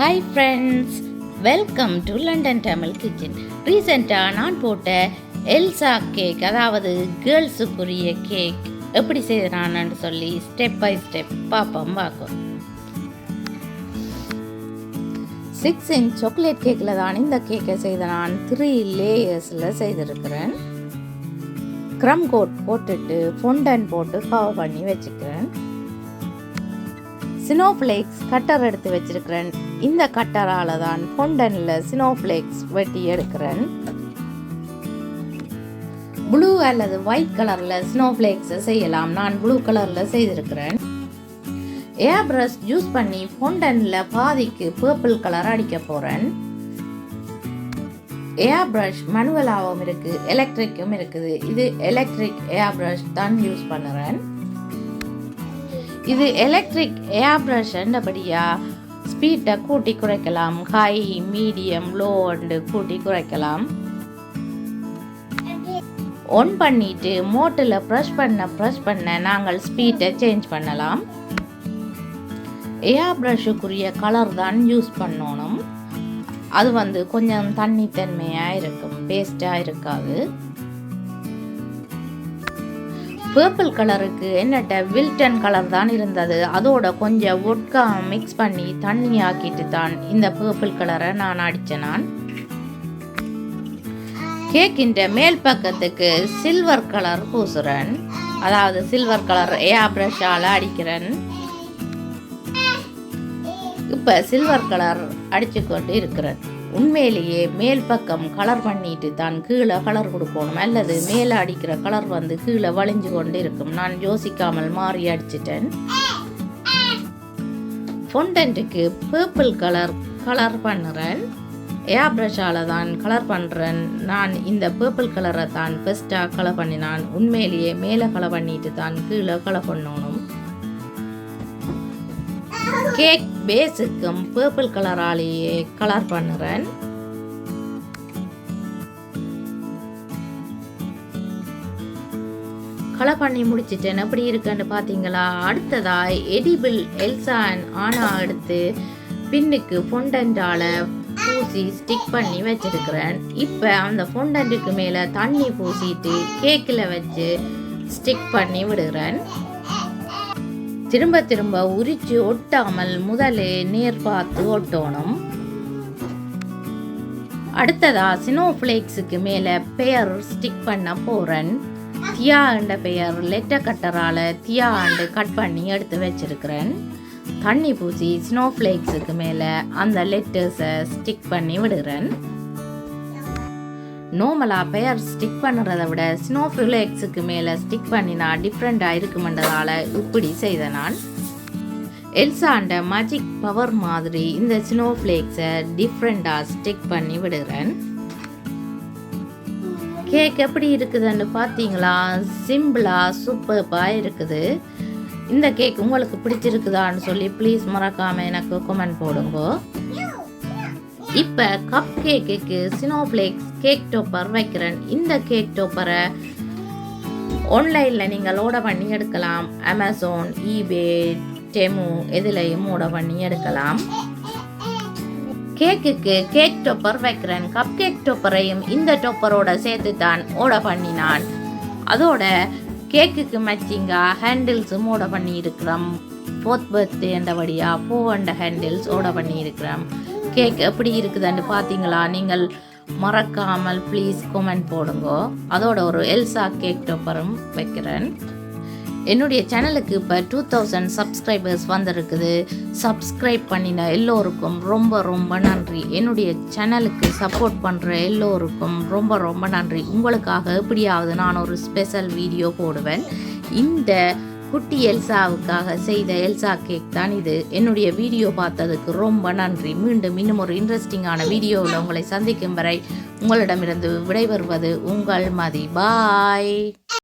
Hi friends, welcome to London Tamil kitchen. ரீசெண்டாக நான் போட்ட எல்சா கேக், அதாவது கேர்ள்ஸுக்குரிய கேக் எப்படி செய்யறான்னு சொல்லி ஸ்டெப் பை ஸ்டெப் பார்ப்போம். 6 inch சாக்லேட் கேக்கில் தான் இந்த கேக்கை செய்த நான் 3 லேயர்ஸில் செய்திருக்கிறேன். க்ரம் கோட் போட்டுட்டு ஃபொண்டன் போட்டு கவர் பண்ணி வச்சுக்கிறேன். சினோஃப்ளேக்ஸ் கட்டர் எடுத்து வச்சிருக்கிறேன். இந்த கட்டரால் தான் ஃபொண்டனில் சினோஃப்ளேக்ஸ் வெட்டி எடுக்கிறேன். ப்ளூ அல்லது ஒயிட் கலரில் சினோஃப்ளேக்ஸை செய்யலாம். நான் ப்ளூ கலரில் செய்திருக்கிறேன். ஏர் பிரஷ் யூஸ் பண்ணி ஃபொண்டனில் பாதிக்கு பர்பிள் கலர் அடிக்க போகிறேன். ஏர் பிரஷ் மனுவலாகவும் இருக்குது, எலக்ட்ரிக்கும் இருக்குது. இது எலக்ட்ரிக் ஏர் பிரஷ் தான் யூஸ் பண்ணுறேன். இது எலக்ட்ரிக் ஏர் பிரஷ்ன்றபடியாக ஸ்பீட்டை கூட்டி குறைக்கலாம். ஹை, மீடியம், லோ கூட்டி குறைக்கலாம். ஒன் பண்ணிட்டு மோட்டில் ப்ரெஷ் பண்ண நாங்கள் ஸ்பீட்டை சேஞ்ச் பண்ணலாம். ஏர் ப்ரஷுக்குரிய கலர் தான் யூஸ் பண்ணணும். அது கொஞ்சம் தண்ணித்தன்மையாக இருக்கும், பேஸ்டாக இருக்காது. பர்பிள் கலருக்கு என்னட்ட வில்டன் கலர் தான் இருந்தது. அதோட கொஞ்சம் ஒட்கா மிக்ஸ் பண்ணி தண்ணி ஆக்கிட்டு தான் இந்த பர்பிள் கலரை நான் அடித்தேன். கேக்கின் மேல் பக்கத்துக்கு சில்வர் கலர் பூசுறேன், அதாவது சில்வர் கலர் ஏர் பிரஷால் அடிக்கிறேன். இப்போ சில்வர் கலர் அடிச்சு கொண்டு இருக்கிறேன். உண்மையிலேயே மேல் பக்கம் கலர் பண்ணிட்டு தான் கீழே கலர் கொடுக்கணும், அல்லது மேலே அடிக்கிற கலர் கீழே வளைஞ்சு கொண்டு இருக்கும். நான் யோசிக்காமல் மாறி அடிச்சிட்டேன். ஃபொண்டன்ட்டுக்கு பர்பிள் கலர் பண்ணுறேன். ஏர் பிரஷால் தான் கலர் பண்ணுறேன். நான் இந்த பர்பிள் கலரை தான் ஃபஸ்ட்டாக கலர் பண்ணினான். உண்மையிலேயே மேலே கலர் பண்ணிட்டு தான் கீழே கலர் பண்ணணும். கேக் பேஸுக்கும் பர்பிள் கலராலேயே கலர் பண்ணுறேன். கலர் பண்ணி முடிச்சிட்டேன். எப்படி இருக்குன்னு பார்த்தீங்களா? அடுத்ததாக எடிபிள் எல்சா ஆனா எடுத்து பின்னுக்கு ஃபொண்டன்டால் பூசி ஸ்டிக் பண்ணி வச்சிருக்கிறேன். இப்போ அந்த ஃபொண்டன்ட்டுக்கு மேலே தண்ணி பூசிட்டு கேக்கில் வச்சு ஸ்டிக் பண்ணி விடுகிறேன். திரும்ப உரிச்சு ஒட்டாமல் முதலே நேர் பார்த்து ஒட்டணும். அடுத்ததா சினோஃப்ளேக்ஸுக்கு மேலே பெயர் ஸ்டிக் பண்ண போகிறேன். தியா என்ற பெயர் லெட்டர் கட்டரால் தியா கட் பண்ணி எடுத்து வச்சிருக்கிறேன். தண்ணி பூசி சினோஃப்ளேக்ஸுக்கு மேலே அந்த லெட்டர்ஸை ஸ்டிக் பண்ணி விடுகிறேன். நார்மலாக பெயர் ஸ்டிக் பண்ணுறதை விட சினோஃப்ளேக்ஸுக்கு மேலே ஸ்டிக் பண்ணினா டிஃப்ரெண்ட்டாக இருக்குமென்றதால் இப்படி செய்த நான். எல்சாண்ட மேஜிக் பவர் மாதிரி இந்த சினோஃப்ளேக்ஸை டிஃப்ரெண்ட்டாக ஸ்டிக் பண்ணி விடுகிறேன். கேக் எப்படி இருக்குதுன்னு பார்த்தீங்களா? சிம்பிளாக சூப்பராக இருக்குது. இந்த கேக் உங்களுக்கு பிடிச்சிருக்குதான்னு சொல்லி ப்ளீஸ் மறக்காமல் எனக்கு கமெண்ட் போடுங்க. இப்போ கப் கேக்குக்கு சினோஃப்ளேக்ஸ் கேக் டோப்பர் வைக்கிறேன். இந்த கேக் டோப்பரை ஆன்லைனில் நீங்கள் ஆர்டர் பண்ணி எடுக்கலாம். அமேசான், ஈபே, டெமு எதுலையும் ஆர்டர் பண்ணி எடுக்கலாம். கேக்குக்கு கேக் டோப்பர் வைக்கிறேன். கப் கேக் டோப்பரையும் இந்த டோப்பரோட சேர்த்து தான் ஆர்டர் பண்ணினான். அதோட கேக்குக்கு மேட்சிங்காக ஹேண்டில்ஸும் ஆர்டர் பண்ணி இருக்கிறோம். 4th பர்த்டே என்றபடியாக 4 ஹேண்டில்ஸ் ஆர்டர் பண்ணி இருக்கிறோம். கேக் எப்படி இருக்குதுன்னு பார்த்தீங்களா? நீங்கள் மறக்காமல் ப்ளீஸ் கமெண்ட் போடுங்க. அதோட ஒரு எல்சா கேக் டோப்பரும் வைக்கிறேன். என்னுடைய சேனலுக்கு இப்போ 2000 சப்ஸ்கிரைபர்ஸ் வந்திருக்குது. சப்ஸ்கிரைப் பண்ணின எல்லோருக்கும் ரொம்ப நன்றி. என்னுடைய சேனலுக்கு சப்போர்ட் பண்ணுற எல்லோருக்கும் ரொம்ப நன்றி. உங்களுக்காக எப்படியாவது நான் ஒரு ஸ்பெஷல் வீடியோ போடுவேன். இந்த குட்டி எல்சாவுக்காக செய்த எல்சா கேக் தான் இது. என்னுடைய வீடியோ பார்த்ததுக்கு ரொம்ப நன்றி. மீண்டும் இன்னும் ஒரு இன்ட்ரெஸ்டிங்கான வீடியோவில் உங்களை சந்திக்கும் வரை உங்களிடமிருந்து விடைபெறுவது உங்கள் மதி. பாய்.